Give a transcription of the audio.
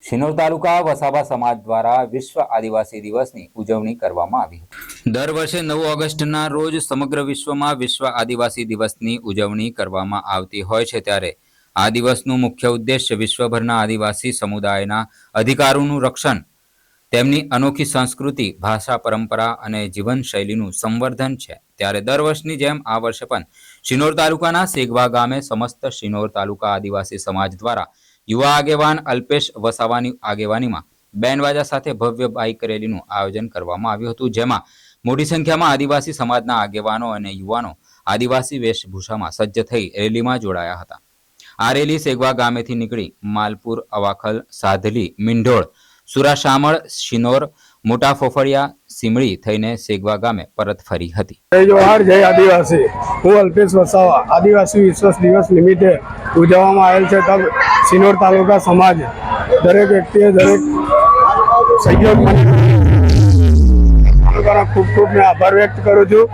શિનોર તાલુકા વસાવા સમાજ દ્વારા વિશ્વ આદિવાસી દિવસની ઉજવણી કરવામાં આવી હતી। દર વર્ષે 9 ઓગસ્ટના રોજ સમગ્ર વિશ્વમાં વિશ્વ આદિવાસી દિવસની ઉજવણી કરવામાં આવતી હોય છે, ત્યારે આ દિવસનું મુખ્ય ઉદ્દેશ્ય વિશ્વભરના આદિવાસી સમુદાયના અધિકારોનું રક્ષણ, તેમની અનોખી સંસ્કૃતિ, ભાષા, પરંપરા અને જીવનશૈલીનું સંવર્ધન છે। ત્યારે દર વર્ષની જેમ આ વર્ષે પણ શિનોર તાલુકાના સેગવા ગામે સમસ્ત શિનોર તાલુકા આદિવાસી સમાજ દ્વારા યુવા આગેવાન અલ્પેશ વસાવાની આગેવાનીમાં બેન્ડવાજા સાથે ભવ્ય બાઇક રેલીનું આયોજન કરવામાં આવ્યું હતું, જેમાં મોટી સંખ્યામાં આદિવાસી સમાજના આગેવાનો અને યુવાનો આદિવાસી વેશભૂષામાં સજ્જ થઈ રેલીમાં જોડાયા હતા। આ રેલી સેગવા ગામેથી નીકળી માલપુર, અવાખલ, સાધલી, મીંઢોળ, સુરાશામળ, શિનોર, મોટા ફોફળિયા, સિમળી થઈને સેગવા ગામે પરત ફરી હતી। જય જોહાર, જય આદિવાસી। હું અલ્પેશ વસાવા આદિવાસી વિશ્વ દિવસ નિમિત્તે ઉજવવામાં આવેલ છે, તબ શિનોર તાલુકા સમાજ દરેક વ્યક્તિએ દરેક સહયોગ તાલુકાનો ખૂબ ખૂબ આભાર વ્યક્ત કરું છું।